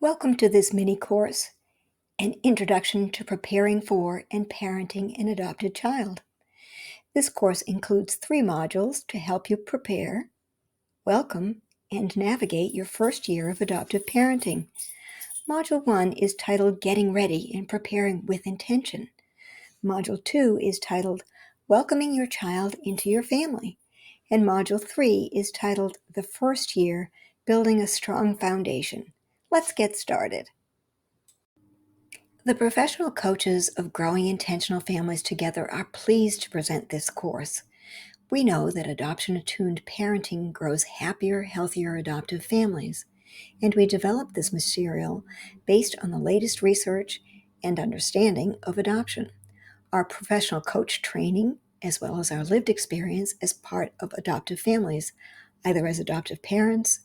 Welcome to this mini course, An Introduction to Preparing for and Parenting an Adopted Child. This course includes 3 modules to help you prepare, welcome, and navigate your first year of adoptive parenting. Module 1 is titled Getting Ready and Preparing with Intention. Module 2 is titled Welcoming Your Child into Your Family. And Module 3 is titled The First Year, Building a Strong Foundation. Let's get started. The professional coaches of Growing Intentional Families Together are pleased to present this course. We know that adoption-attuned parenting grows happier, healthier adoptive families, and we developed this material based on the latest research and understanding of adoption. Our professional coach training, as well as our lived experience as part of adoptive families, either as adoptive parents,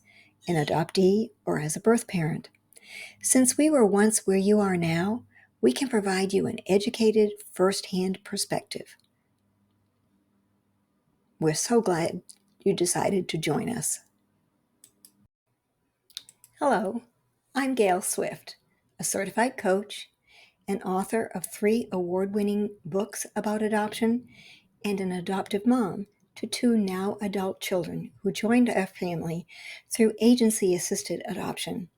an adoptee, or as a birth parent. Since we were once where you are now, we can provide you an educated, first-hand perspective. We're so glad you decided to join us. Hello, I'm Gail Swift, a certified coach, an author of 3 award-winning books about adoption, and an adoptive mom to 2 now adult children who joined our family through agency-assisted adoption.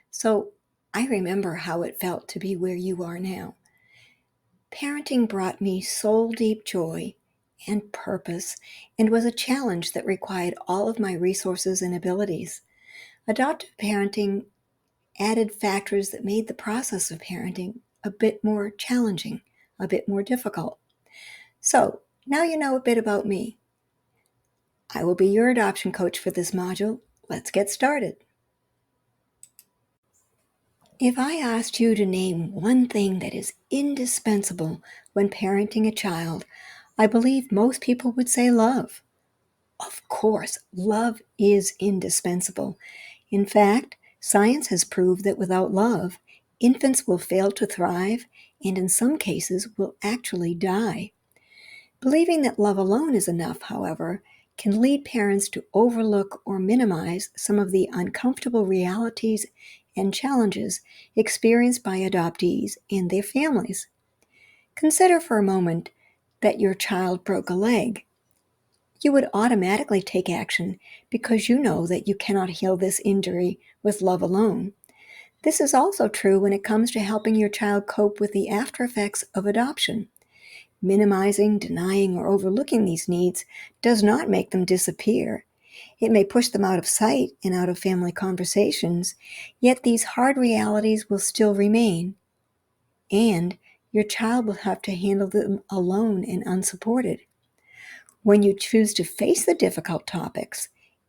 So I remember how it felt to be where you are now. Parenting brought me soul-deep joy and purpose and was a challenge that required all of my resources and abilities. Adoptive parenting added factors that made the process of parenting a bit more challenging, a bit more difficult. So now you know a bit about me. I will be your adoption coach for this module. Let's get started. If I asked you to name one thing that is indispensable when parenting a child, I believe most people would say love. Of course, love is indispensable. In fact, science has proved that without love, infants will fail to thrive and in some cases will actually die. Believing that love alone is enough, however, can lead parents to overlook or minimize some of the uncomfortable realities and challenges experienced by adoptees and their families. Consider for a moment that your child broke a leg. You would automatically take action because you know that you cannot heal this injury with love alone. This is also true when it comes to helping your child cope with the after effects of adoption. Minimizing, denying, or overlooking these needs does not make them disappear. It may push them out of sight and out of family conversations, yet these hard realities will still remain, and your child will have to handle them alone and unsupported. When you choose to face the difficult topics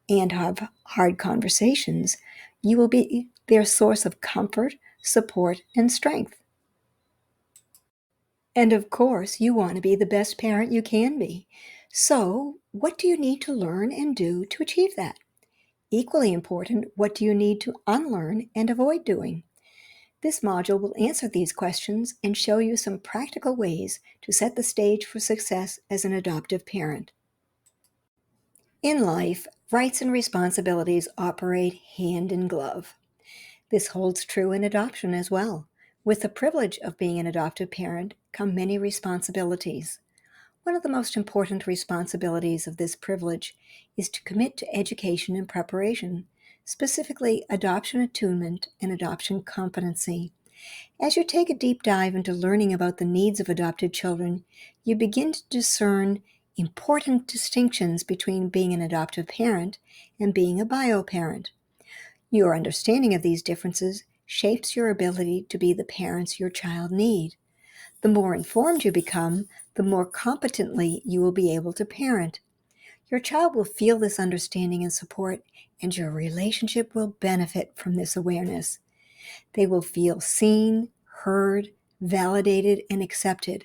and have hard conversations, you will be their source of comfort, support, and strength. And of course, you want to be the best parent you can be. So, what do you need to learn and do to achieve that? Equally important, what do you need to unlearn and avoid doing? This module will answer these questions and show you some practical ways to set the stage for success as an adoptive parent. In life, rights and responsibilities operate hand in glove. This holds true in adoption as well. With the privilege of being an adoptive parent come many responsibilities. One of the most important responsibilities of this privilege is to commit to education and preparation, specifically adoption attunement and adoption competency. As you take a deep dive into learning about the needs of adopted children, you begin to discern important distinctions between being an adoptive parent and being a bio parent. Your understanding of these differences shapes your ability to be the parents your child need. The more informed you become, the more competently you will be able to parent. Your child will feel this understanding and support, and your relationship will benefit from this awareness. They will feel seen, heard, validated, and accepted.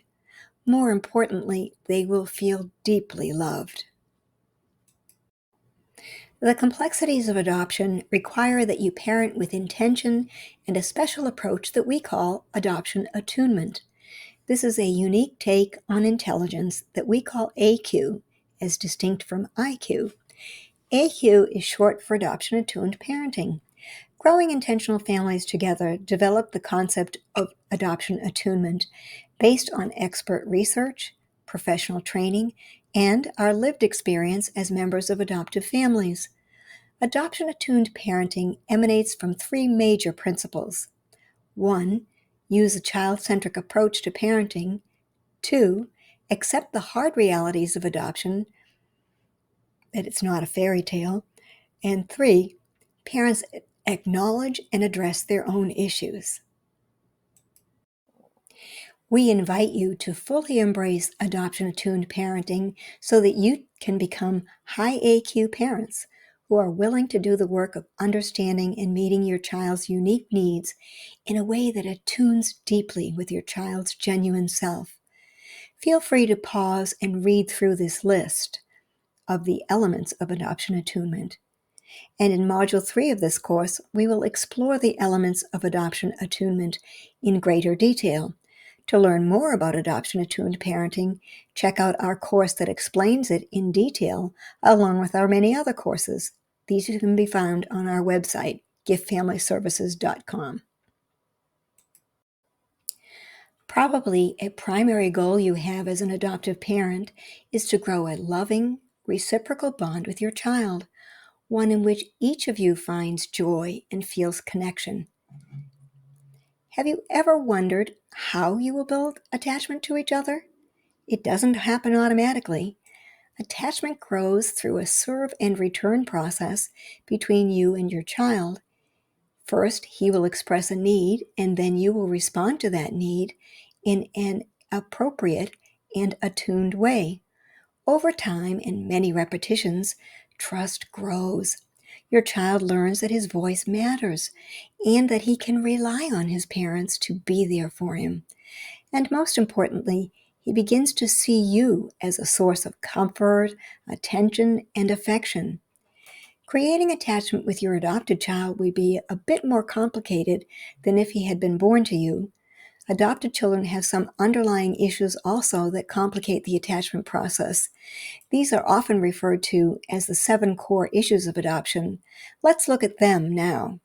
More importantly, they will feel deeply loved. The complexities of adoption require that you parent with intention and a special approach that we call adoption attunement. This is a unique take on intelligence that we call AQ, as distinct from IQ. AQ is short for adoption attuned parenting. Growing intentional families together develop the concept of adoption attunement based on expert research, professional training, and our lived experience as members of adoptive families. Adoption attuned parenting emanates from three major principles. 1. Use a child centric approach to parenting. 2. Accept the hard realities of adoption, that it's not a fairy tale. And 3. Parents acknowledge and address their own issues. We invite you to fully embrace adoption attuned parenting so that you can become high AQ parents who are willing to do the work of understanding and meeting your child's unique needs in a way that attunes deeply with your child's genuine self. Feel free to pause and read through this list of the elements of adoption attunement. And in Module 3 of this course, we will explore the elements of adoption attunement in greater detail. To learn more about adoption attuned parenting, check out our course that explains it in detail, along with our many other courses. These can be found on our website, giftfamilyservices.com. Probably a primary goal you have as an adoptive parent is to grow a loving, reciprocal bond with your child, one in which each of you finds joy and feels connection. Have you ever wondered how you will build attachment to each other? It doesn't happen automatically. Attachment grows through a serve and return process between you and your child. First, he will express a need, and then you will respond to that need in an appropriate and attuned way. Over time and many repetitions, trust grows. Your child learns that his voice matters and that he can rely on his parents to be there for him. And most importantly, he begins to see you as a source of comfort, attention, and affection. Creating attachment with your adopted child will be a bit more complicated than if he had been born to you. Adopted children have some underlying issues also that complicate the attachment process. These are often referred to as the 7 core issues of adoption. Let's look at them now.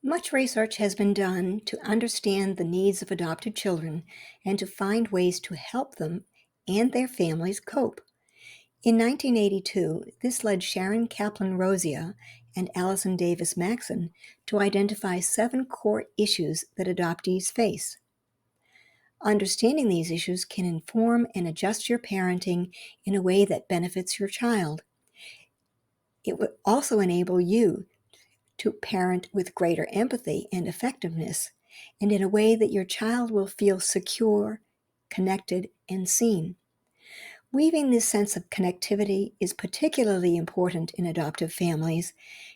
Much research has been done to understand the needs of adopted children and to find ways to help them and their families cope. In 1982, this led Sharon Kaplan-Rosia and Allison Davis-Maxon to identify 7 core issues that adoptees face. Understanding these issues can inform and adjust your parenting in a way that benefits your child. It will also enable you to parent with greater empathy and effectiveness, and in a way that your child will feel secure, connected, and seen. Weaving this sense of connectivity is particularly important in adoptive families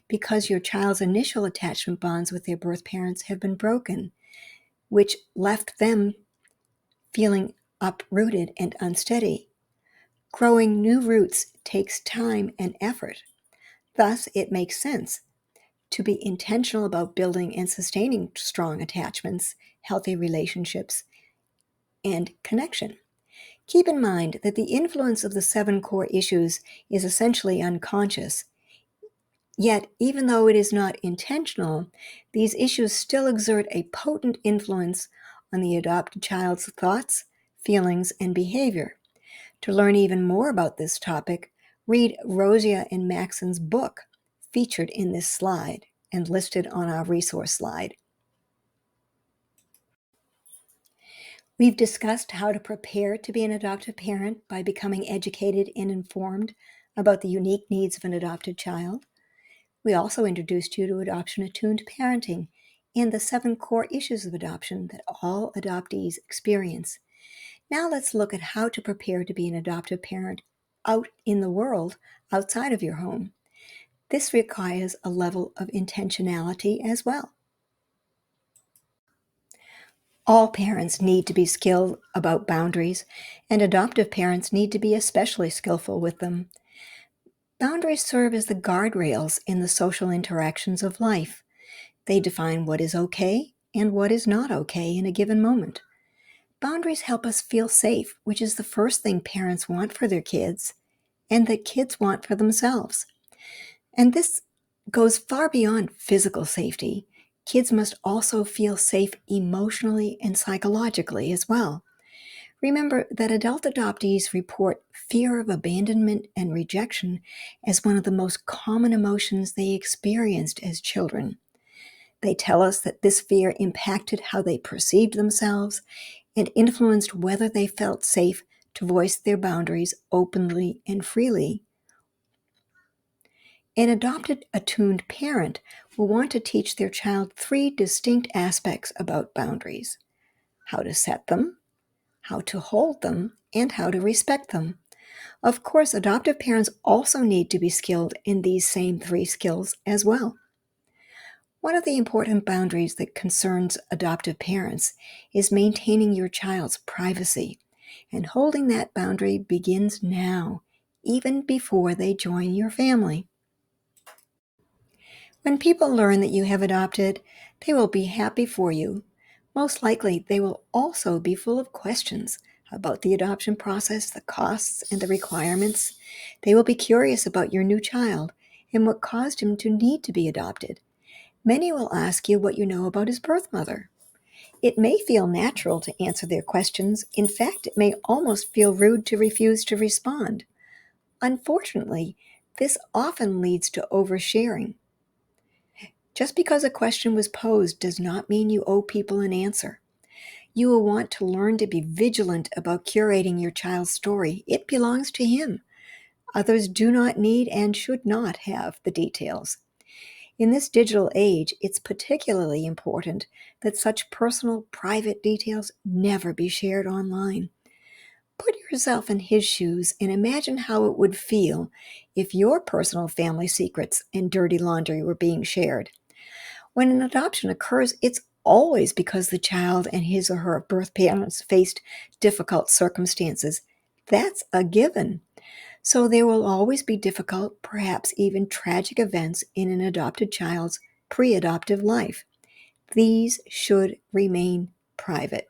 because your child's initial attachment bonds with their birth parents have been broken, which left them feeling uprooted and unsteady. Growing new roots takes time and effort. Thus, it makes sense to be intentional about building and sustaining strong attachments, healthy relationships, and connection. Keep in mind that the influence of the 7 core issues is essentially unconscious. Yet, even though it is not intentional, these issues still exert a potent influence on the adopted child's thoughts, feelings, and behavior. To learn even more about this topic, read Rosia and Maxon's book, featured in this slide and listed on our resource slide. We've discussed how to prepare to be an adoptive parent by becoming educated and informed about the unique needs of an adopted child. We also introduced you to adoption-attuned parenting and the 7 core issues of adoption that all adoptees experience. Now let's look at how to prepare to be an adoptive parent out in the world outside of your home. This requires a level of intentionality as well. All parents need to be skilled about boundaries, and adoptive parents need to be especially skillful with them. Boundaries serve as the guardrails in the social interactions of life. They define what is okay and what is not okay in a given moment. Boundaries help us feel safe, which is the first thing parents want for their kids and that kids want for themselves. And this goes far beyond physical safety. Kids must also feel safe emotionally and psychologically as well. Remember that adult adoptees report fear of abandonment and rejection as one of the most common emotions they experienced as children. They tell us that this fear impacted how they perceived themselves and influenced whether they felt safe to voice their boundaries openly and freely. An adopted attuned parent will want to teach their child three distinct aspects about boundaries: how to set them, how to hold them, and how to respect them. Of course, adoptive parents also need to be skilled in these same three skills as well. One of the important boundaries that concerns adoptive parents is maintaining your child's privacy, and holding that boundary begins now, even before they join your family. When people learn that you have adopted, they will be happy for you. Most likely, they will also be full of questions about the adoption process, the costs, and the requirements. They will be curious about your new child and what caused him to need to be adopted. Many will ask you what you know about his birth mother. It may feel natural to answer their questions. In fact, it may almost feel rude to refuse to respond. Unfortunately, this often leads to oversharing. Just because a question was posed does not mean you owe people an answer. You will want to learn to be vigilant about curating your child's story. It belongs to him. Others do not need and should not have the details. In this digital age, it's particularly important that such personal, private details never be shared online. Put yourself in his shoes and imagine how it would feel if your personal family secrets and dirty laundry were being shared. When an adoption occurs, it's always because the child and his or her birth parents faced difficult circumstances. That's a given. So there will always be difficult, perhaps even tragic events in an adopted child's pre-adoptive life. These should remain private.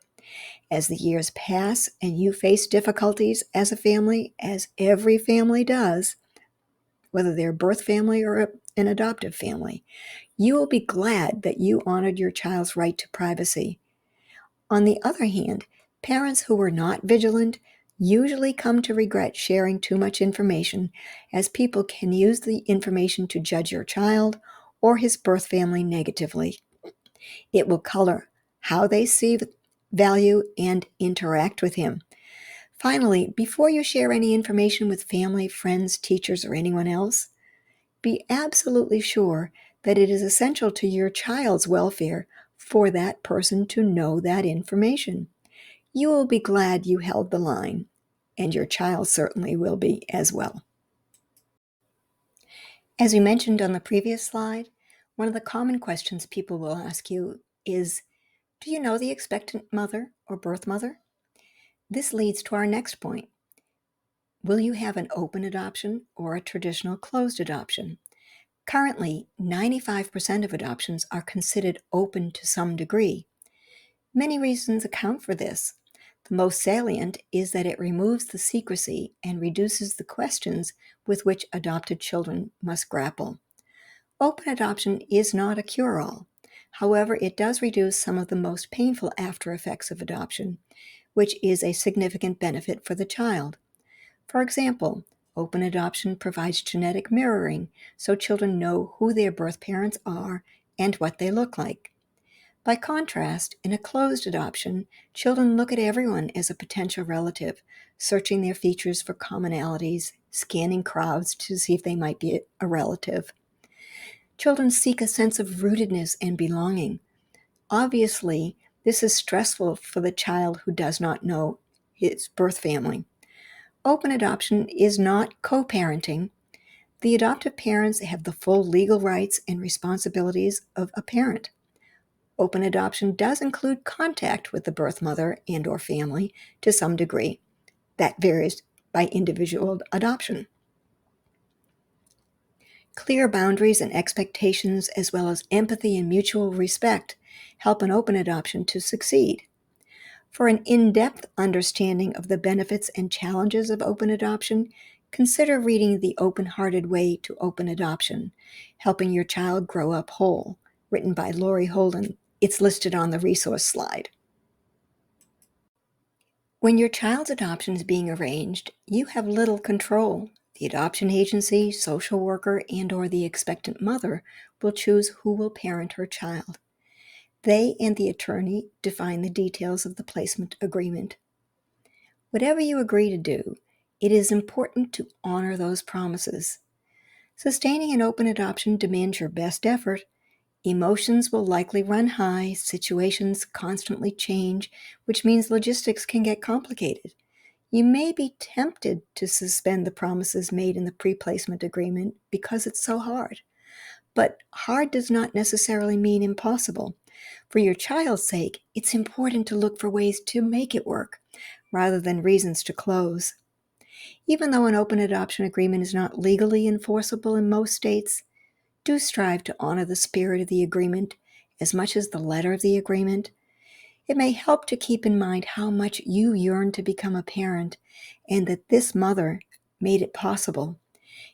As the years pass and you face difficulties as a family, as every family does, whether they're a birth family or an adoptive family, you will be glad that you honored your child's right to privacy. On the other hand, parents who were not vigilant usually come to regret sharing too much information, as people can use the information to judge your child or his birth family negatively. It will color how they see value and interact with him. Finally, before you share any information with family, friends, teachers, or anyone else, be absolutely sure that it is essential to your child's welfare for that person to know that information. You will be glad you held the line, and your child certainly will be as well. As we mentioned on the previous slide, one of the common questions people will ask you is, do you know the expectant mother or birth mother? This leads to our next point. Will you have an open adoption or a traditional closed adoption? Currently, 95% of adoptions are considered open to some degree. Many reasons account for this. The most salient is that it removes the secrecy and reduces the questions with which adopted children must grapple. Open adoption is not a cure-all. However, it does reduce some of the most painful after effects of adoption, which is a significant benefit for the child. For example, open adoption provides genetic mirroring, so children know who their birth parents are and what they look like. By contrast, in a closed adoption, children look at everyone as a potential relative, searching their features for commonalities, scanning crowds to see if they might be a relative. Children seek a sense of rootedness and belonging. Obviously, this is stressful for the child who does not know his birth family. Open adoption is not co-parenting. The adoptive parents have the full legal rights and responsibilities of a parent. Open adoption does include contact with the birth mother and or family to some degree. That varies by individual adoption. Clear boundaries and expectations, as well as empathy and mutual respect, help an open adoption to succeed. For an in-depth understanding of the benefits and challenges of open adoption, Consider reading The Open-Hearted Way to Open Adoption, Helping Your Child Grow Up Whole, written by Lori Holden. It's listed on the resource slide. When your child's adoption is being arranged, you have little control. The adoption agency, social worker, and/or the expectant mother will choose who will parent her child. They and the attorney define the details of the placement agreement. Whatever you agree to do, it is important to honor those promises. Sustaining an open adoption demands your best effort. Emotions will likely run high, situations constantly change, which means logistics can get complicated. You may be tempted to suspend the promises made in the pre-placement agreement because it's so hard. But hard does not necessarily mean impossible. For your child's sake, it's important to look for ways to make it work, rather than reasons to close. Even though an open adoption agreement is not legally enforceable in most states, do strive to honor the spirit of the agreement as much as the letter of the agreement. It may help to keep in mind how much you yearn to become a parent and that this mother made it possible.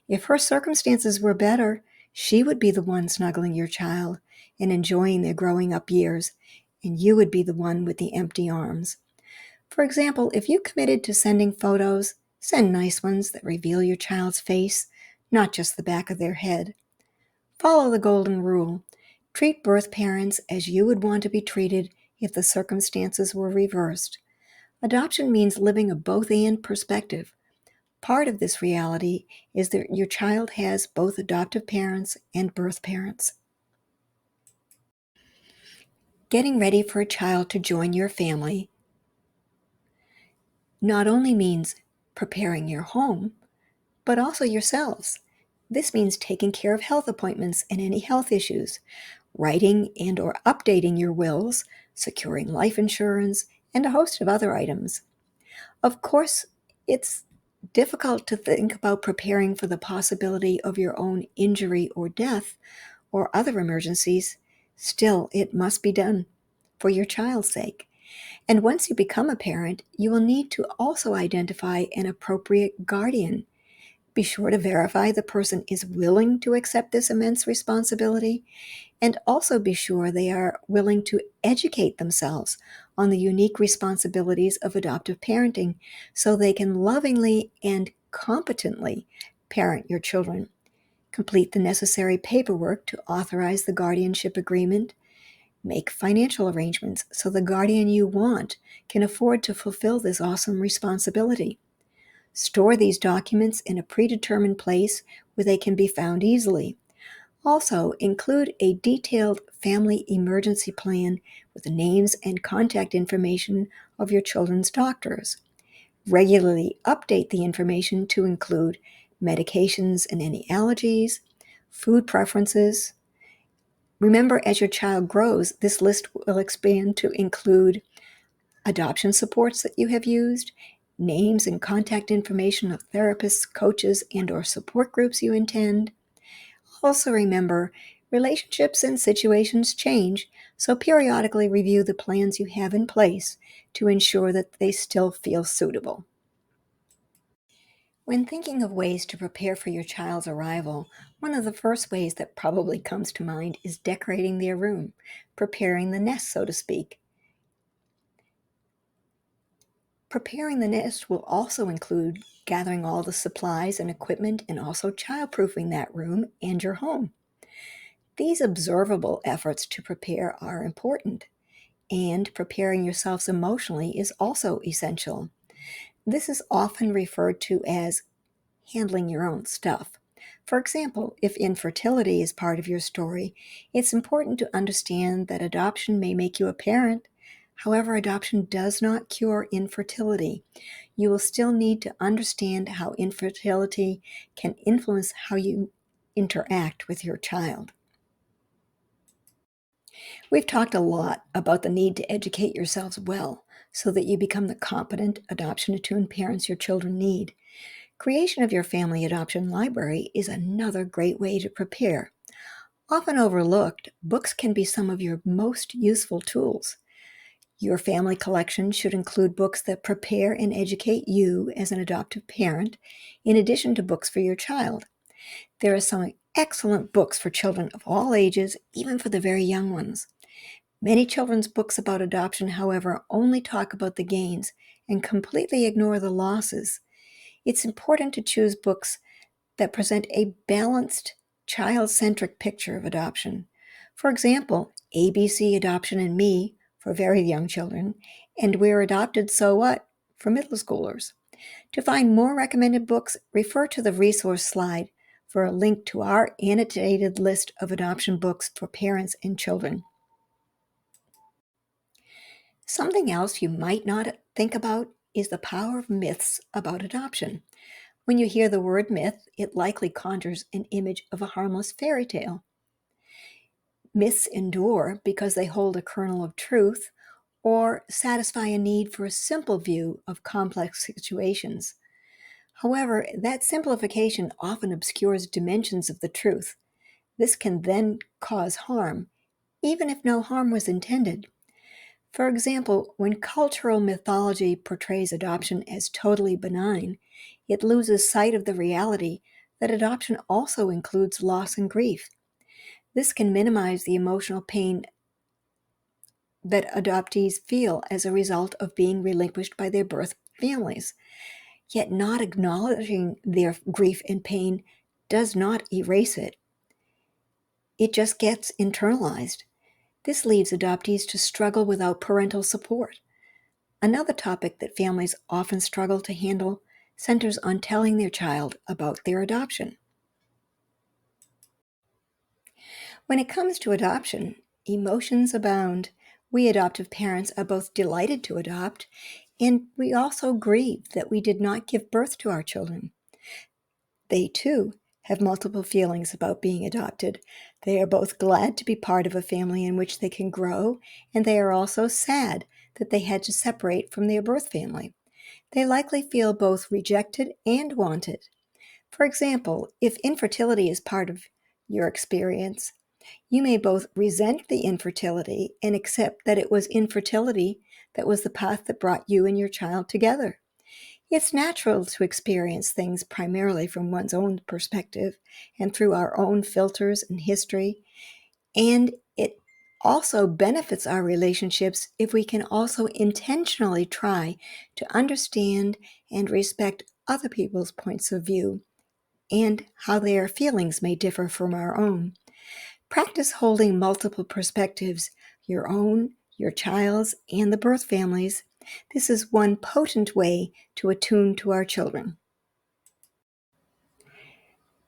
If her circumstances were better, she would be the one snuggling your child and enjoying their growing up years, and you would be the one with the empty arms. For example, if you committed to sending photos, send nice ones that reveal your child's face, not just the back of their head. Follow the golden rule. Treat birth parents as you would want to be treated if the circumstances were reversed. Adoption means living a both-and perspective. Part of this reality is that your child has both adoptive parents and birth parents. Getting ready for a child to join your family not only means preparing your home, but also yourselves. This means taking care of health appointments and any health issues, writing and/or updating your wills, securing life insurance, and a host of other items. Of course, it's difficult to think about preparing for the possibility of your own injury or death or other emergencies. Still, it must be done for your child's sake. And once you become a parent, you will need to also identify an appropriate guardian. Be sure to verify the person is willing to accept this immense responsibility, and also be sure they are willing to educate themselves on the unique responsibilities of adoptive parenting so they can lovingly and competently parent your children. Complete the necessary paperwork to authorize the guardianship agreement. Make financial arrangements so the guardian you want can afford to fulfill this awesome responsibility. Store these documents in a predetermined place where they can be found easily. Also, include a detailed family emergency plan with the names and contact information of your children's doctors. Regularly update the information to include medications and any allergies, food preferences. Remember, as your child grows, this list will expand to include adoption supports that you have used, names and contact information of therapists, coaches, and/or support groups you intend. Also remember, relationships and situations change, so periodically review the plans you have in place to ensure that they still feel suitable. When thinking of ways to prepare for your child's arrival, one of the first ways that probably comes to mind is decorating their room, preparing the nest, so to speak. Preparing the nest will also include gathering all the supplies and equipment and also childproofing that room and your home. These observable efforts to prepare are important, and preparing yourselves emotionally is also essential. This is often referred to as handling your own stuff. For example, if infertility is part of your story, it's important to understand that adoption may make you a parent. However, adoption does not cure infertility. You will still need to understand how infertility can influence how you interact with your child. We've talked a lot about the need to educate yourselves well so that you become the competent, adoption-attuned parents your children need. Creation of your family adoption library is another great way to prepare. Often overlooked, books can be some of your most useful tools. Your family collection should include books that prepare and educate you as an adoptive parent, in addition to books for your child. There are some excellent books for children of all ages, even for the very young ones. Many children's books about adoption, however, only talk about the gains and completely ignore the losses. It's important to choose books that present a balanced, child-centric picture of adoption. For example, ABC Adoption and Me for very young children, and We're Adopted, So What for middle schoolers. To find more recommended books, refer to the resource slide for a link to our annotated list of adoption books for parents and children. Something else you might not think about is the power of myths about adoption. When you hear the word myth, it likely conjures an image of a harmless fairy tale. Myths endure because they hold a kernel of truth or satisfy a need for a simple view of complex situations. However, that simplification often obscures dimensions of the truth. This can then cause harm, even if no harm was intended. For example, when cultural mythology portrays adoption as totally benign, it loses sight of the reality that adoption also includes loss and grief. This can minimize the emotional pain that adoptees feel as a result of being relinquished by their birth families. Yet not acknowledging their grief and pain does not erase it. It just gets internalized. This leaves adoptees to struggle without parental support. Another topic that families often struggle to handle centers on telling their child about their adoption. When it comes to adoption, emotions abound. We adoptive parents are both delighted to adopt, and we also grieve that we did not give birth to our children. They, too, have multiple feelings about being adopted. They are both glad to be part of a family in which they can grow, and they are also sad that they had to separate from their birth family. They likely feel both rejected and wanted. For example, if infertility is part of your experience, you may both resent the infertility and accept that it was infertility that was the path that brought you and your child together. It's natural to experience things primarily from one's own perspective and through our own filters and history, and it also benefits our relationships if we can also intentionally try to understand and respect other people's points of view and how their feelings may differ from our own. Practice holding multiple perspectives, your own, your child's, and the birth family's. This is one potent way to attune to our children.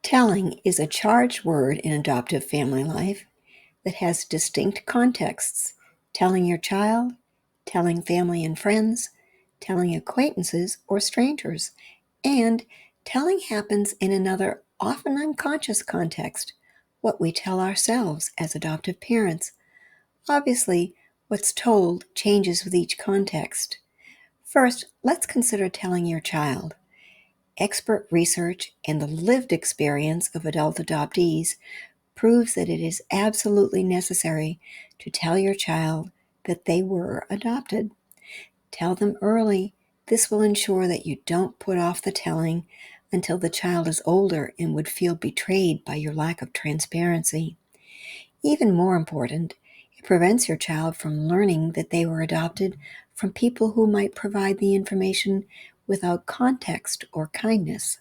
Telling is a charged word in adoptive family life that has distinct contexts: telling your child, telling family and friends, telling acquaintances or strangers, and telling happens in another, often unconscious context, what we tell ourselves as adoptive parents. Obviously, what's told changes with each context. First, let's consider telling your child. Expert research and the lived experience of adult adoptees proves that it is absolutely necessary to tell your child that they were adopted. Tell them early. This will ensure that you don't put off the telling until the child is older and would feel betrayed by your lack of transparency. Even more important, it prevents your child from learning that they were adopted from people who might provide the information without context or kindness.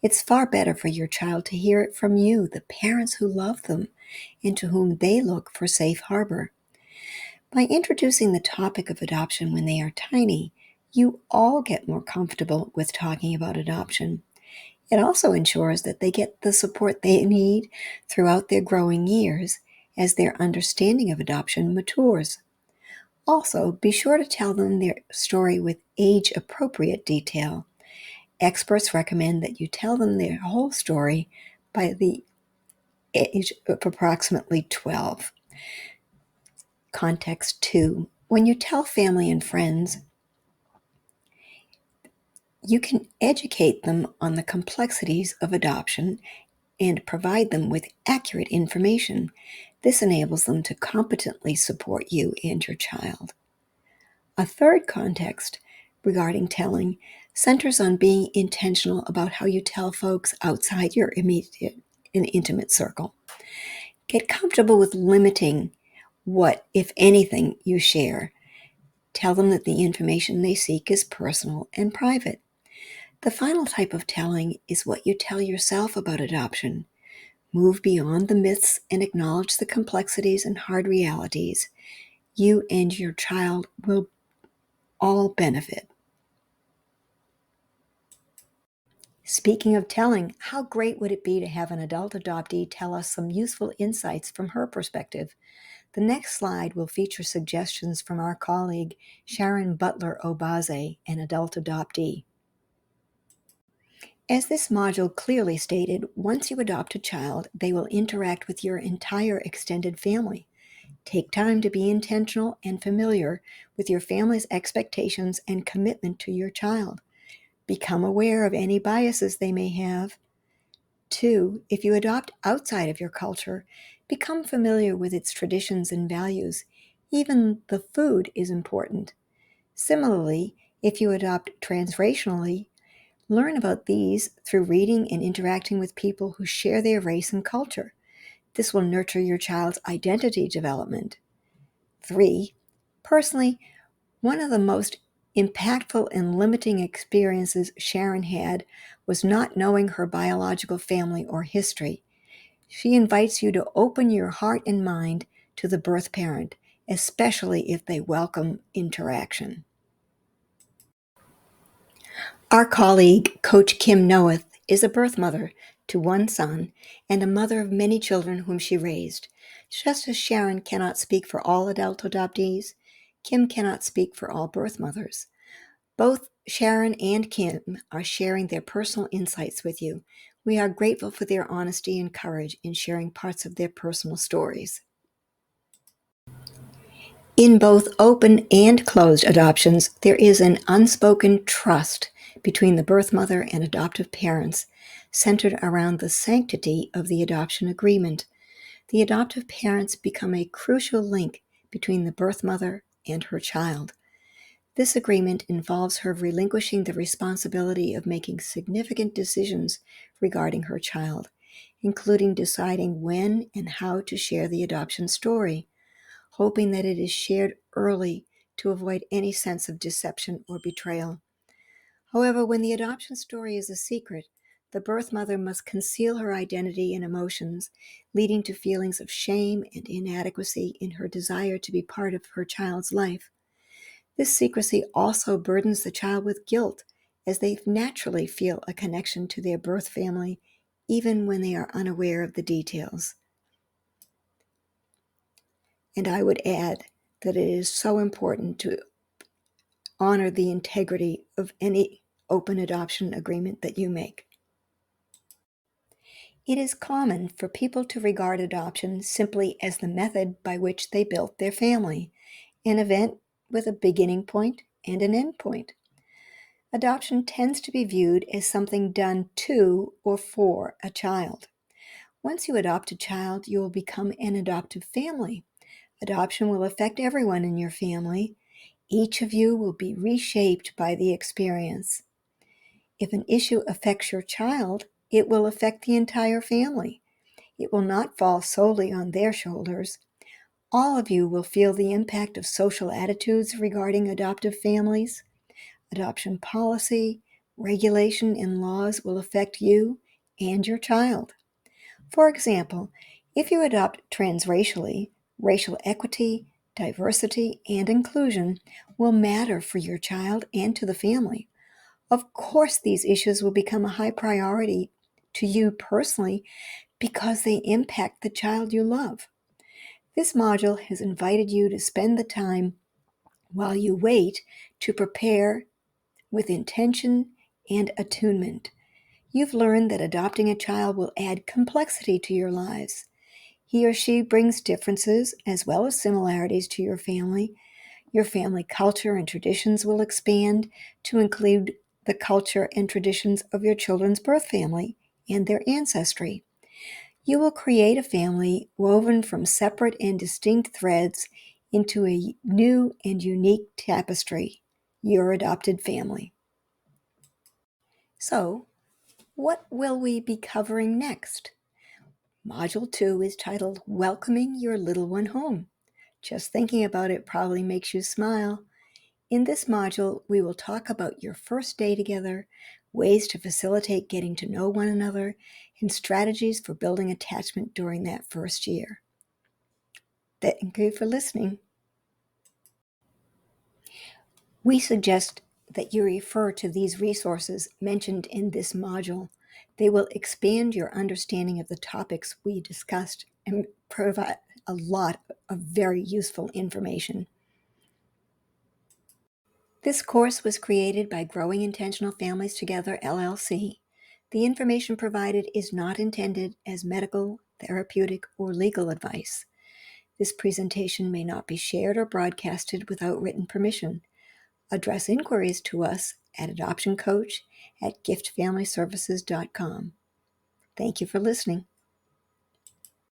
It's far better for your child to hear it from you, the parents who love them and to whom they look for safe harbor. By introducing the topic of adoption when they are tiny, you all get more comfortable with talking about adoption. It also ensures that they get the support they need throughout their growing years as their understanding of adoption matures. Also, be sure to tell them their story with age-appropriate detail. Experts recommend that you tell them their whole story by the age of approximately 12. Context 2. When you tell family and friends, you can educate them on the complexities of adoption and provide them with accurate information. This enables them to competently support you and your child. A third context regarding telling centers on being intentional about how you tell folks outside your immediate and intimate circle. Get comfortable with limiting what, if anything, you share. Tell them that the information they seek is personal and private. The final type of telling is what you tell yourself about adoption. Move beyond the myths and acknowledge the complexities and hard realities. You and your child will all benefit. Speaking of telling, how great would it be to have an adult adoptee tell us some useful insights from her perspective? The next slide will feature suggestions from our colleague Sharon Butler Obaze, an adult adoptee. As this module clearly stated, once you adopt a child, they will interact with your entire extended family. Take time to be intentional and familiar with your family's expectations and commitment to your child. Become aware of any biases they may have. 2, if you adopt outside of your culture, become familiar with its traditions and values. Even the food is important. Similarly, if you adopt transracially, learn about these through reading and interacting with people who share their race and culture. This will nurture your child's identity development. 3, personally, one of the most impactful and limiting experiences Sharon had was not knowing her biological family or history. She invites you to open your heart and mind to the birth parent, especially if they welcome interaction. Our colleague, Coach Kim Noeth, is a birth mother to one son and a mother of many children whom she raised. Just as Sharon cannot speak for all adult adoptees, Kim cannot speak for all birth mothers. Both Sharon and Kim are sharing their personal insights with you. We are grateful for their honesty and courage in sharing parts of their personal stories. In both open and closed adoptions, there is an unspoken trust between the birth mother and adoptive parents, centered around the sanctity of the adoption agreement. The adoptive parents become a crucial link between the birth mother and her child. This agreement involves her relinquishing the responsibility of making significant decisions regarding her child, including deciding when and how to share the adoption story, hoping that it is shared early to avoid any sense of deception or betrayal. However, when the adoption story is a secret, the birth mother must conceal her identity and emotions, leading to feelings of shame and inadequacy in her desire to be part of her child's life. This secrecy also burdens the child with guilt, as they naturally feel a connection to their birth family, even when they are unaware of the details. And I would add that it is so important to honor the integrity of any open adoption agreement that you make. It is common for people to regard adoption simply as the method by which they built their family, an event with a beginning point and an end point. Adoption tends to be viewed as something done to or for a child. Once you adopt a child, you will become an adoptive family. Adoption will affect everyone in your family. Each of you will be reshaped by the experience. If an issue affects your child, it will affect the entire family. It will not fall solely on their shoulders. All of you will feel the impact of social attitudes regarding adoptive families. Adoption policy, regulation, and laws will affect you and your child. For example, if you adopt transracially, racial equity, diversity, and inclusion will matter for your child and to the family. Of course, these issues will become a high priority to you personally because they impact the child you love. This module has invited you to spend the time while you wait to prepare with intention and attunement. You've learned that adopting a child will add complexity to your lives. He or she brings differences as well as similarities to your family. Your family culture and traditions will expand to include the culture and traditions of your children's birth family and their ancestry. You will create a family woven from separate and distinct threads, into a new and unique tapestry, your adopted family. So, what will we be covering next? Module 2 is titled Welcoming Your Little One Home. Just thinking about it probably makes you smile. In this module, we will talk about your first day together, ways to facilitate getting to know one another, and strategies for building attachment during that first year. Thank you for listening. We suggest that you refer to these resources mentioned in this module. They will expand your understanding of the topics we discussed and provide a lot of very useful information. This course was created by Growing Intentional Families Together, LLC. The information provided is not intended as medical, therapeutic, or legal advice. This presentation may not be shared or broadcasted without written permission. Address inquiries to us at adoptioncoach@giftfamilyservices.com. Thank you for listening.